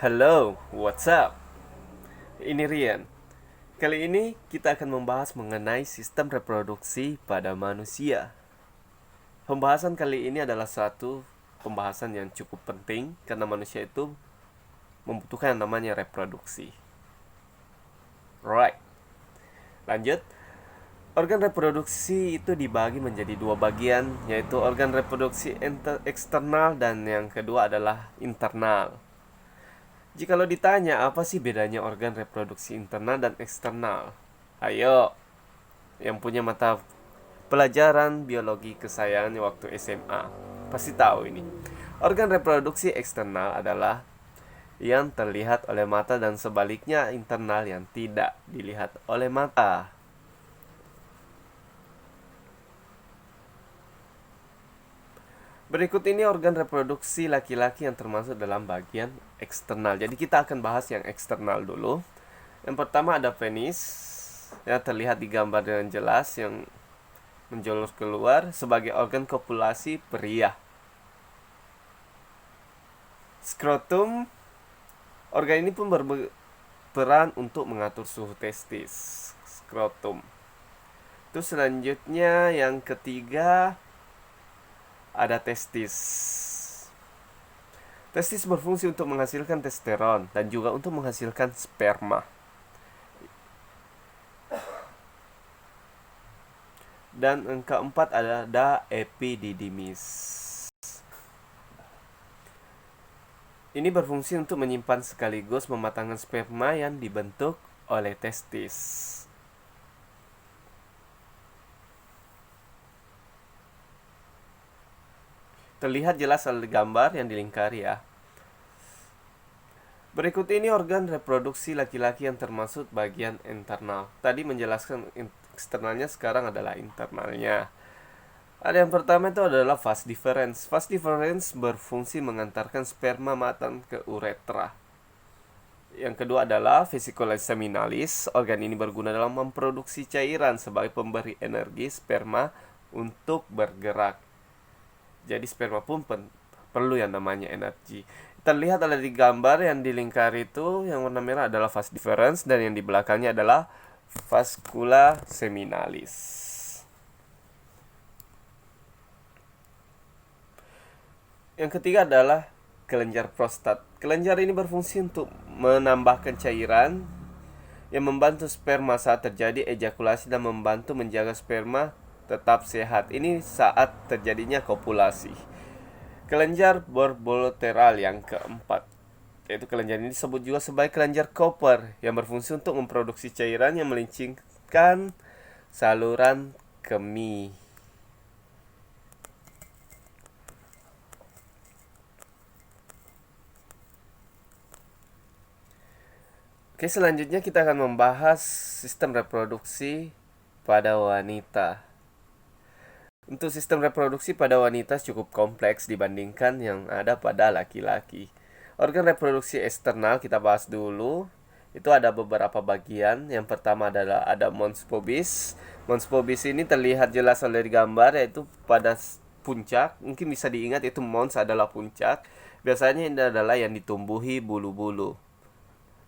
Halo, what's up? Ini Rian. Kali ini kita akan membahas mengenai sistem reproduksi pada manusia. Pembahasan kali ini adalah satu pembahasan yang cukup penting karena manusia itu membutuhkan yang namanya reproduksi. Right. Lanjut. Organ reproduksi itu dibagi menjadi dua bagian, yaitu organ reproduksi eksternal dan yang kedua adalah internal. Jikalau ditanya apa sih bedanya organ reproduksi internal dan eksternal? Ayo, yang punya mata pelajaran biologi kesayangan waktu SMA pasti tahu ini. Organ reproduksi eksternal adalah yang terlihat oleh mata dan sebaliknya internal yang tidak dilihat oleh mata. Berikut ini organ reproduksi laki-laki yang termasuk dalam bagian eksternal. Jadi kita akan bahas yang eksternal dulu. Yang pertama ada penis, yang terlihat di gambar dengan jelas yang menjulur keluar sebagai organ kopulasi pria. Skrotum, organ ini pun berperan untuk mengatur suhu testis. Skrotum. Terus selanjutnya yang ketiga ada testis. Testis berfungsi untuk menghasilkan testosteron dan juga untuk menghasilkan sperma. Dan yang keempat ada epididymis. Ini berfungsi untuk menyimpan sekaligus mematangkan sperma yang dibentuk oleh testis. Terlihat jelas oleh gambar yang dilingkari ya. Berikut ini organ reproduksi laki-laki yang termasuk bagian internal. Tadi menjelaskan eksternalnya, sekarang adalah internalnya. Ada yang pertama itu adalah vas deferens. Vas deferens berfungsi mengantarkan sperma matang ke uretra. Yang kedua adalah vesicula seminalis. Organ ini berguna dalam memproduksi cairan sebagai pemberi energi sperma untuk bergerak. Jadi sperma pun perlu yang namanya energi. Terlihat ada di gambar yang dilingkari itu, yang warna merah adalah vas deferens dan yang di belakangnya adalah vascula seminalis. Yang ketiga adalah kelenjar prostat. Kelenjar ini berfungsi untuk menambahkan cairan yang membantu sperma saat terjadi ejakulasi dan membantu menjaga sperma tetap sehat. Ini saat terjadinya kopulasi. Kelenjar borboloteral yang keempat, yaitu kelenjar ini disebut juga sebagai kelenjar Cooper, yang berfungsi untuk memproduksi cairan yang melincirkan saluran kemih. Oke, selanjutnya kita akan membahas sistem reproduksi pada wanita. Untuk sistem reproduksi pada wanita cukup kompleks dibandingkan yang ada pada laki-laki. Organ reproduksi eksternal kita bahas dulu. Itu ada beberapa bagian. Yang pertama adalah ada mons pubis. Mons pubis ini terlihat jelas oleh gambar, yaitu pada puncak. Mungkin bisa diingat itu mons adalah puncak. Biasanya ini adalah yang ditumbuhi bulu-bulu.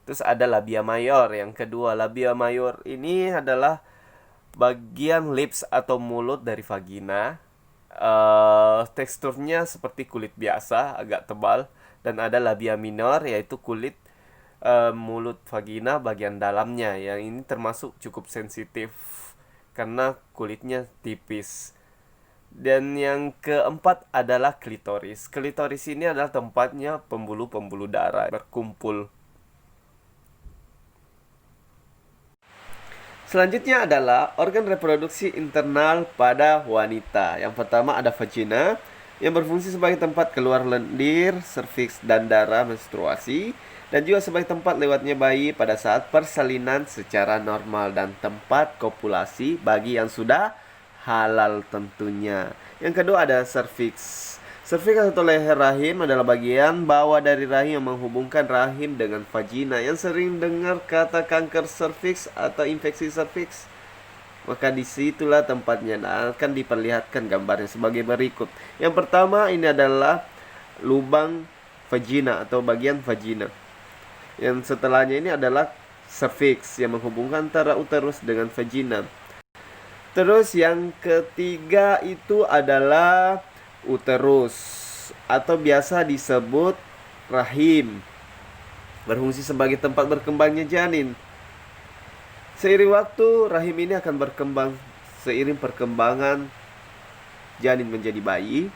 Terus ada labia mayor. Yang kedua, labia mayor ini adalah bagian lips atau mulut dari vagina. Teksturnya seperti kulit biasa, agak tebal. Dan ada labia minor, yaitu kulit mulut vagina bagian dalamnya. Yang ini termasuk cukup sensitif karena kulitnya tipis. Dan yang keempat adalah klitoris. Klitoris ini adalah tempatnya pembuluh-pembuluh darah berkumpul. Selanjutnya adalah organ reproduksi internal pada wanita. Yang pertama ada vagina, yang berfungsi sebagai tempat keluar lendir, serviks, dan darah menstruasi, dan juga sebagai tempat lewatnya bayi pada saat persalinan secara normal, dan tempat kopulasi bagi yang sudah halal tentunya. Yang kedua ada serviks. Serviks atau leher rahim adalah bagian bawah dari rahim yang menghubungkan rahim dengan vagina. Yang sering dengar kata kanker serviks atau infeksi serviks, maka disitulah tempatnya. Nah, akan diperlihatkan gambarnya sebagai berikut. Yang pertama ini adalah lubang vagina atau bagian vagina. Yang setelahnya ini adalah cervix yang menghubungkan antara uterus dengan vagina. Terus yang ketiga itu adalah uterus atau biasa disebut rahim. Berfungsi sebagai tempat berkembangnya janin. Seiring waktu, rahim ini akan berkembang seiring perkembangan janin menjadi bayi.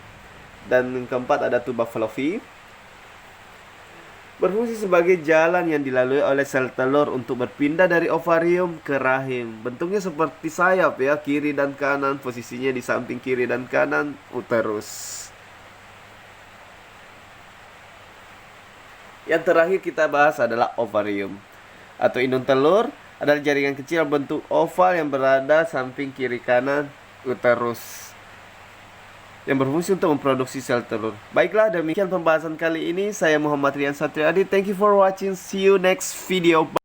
Dan yang keempat ada tuba fallopi. Berfungsi sebagai jalan yang dilalui oleh sel telur untuk berpindah dari ovarium ke rahim. Bentuknya seperti sayap ya, kiri dan kanan, posisinya di samping kiri dan kanan uterus. Yang terakhir kita bahas adalah ovarium atau indung telur, adalah jaringan kecil bentuk oval yang berada samping kiri kanan uterus, yang berfungsi untuk memproduksi sel telur. Baiklah, demikian pembahasan kali ini. Saya Muhammad Rian Satriadi. Thank you for watching. See you next video.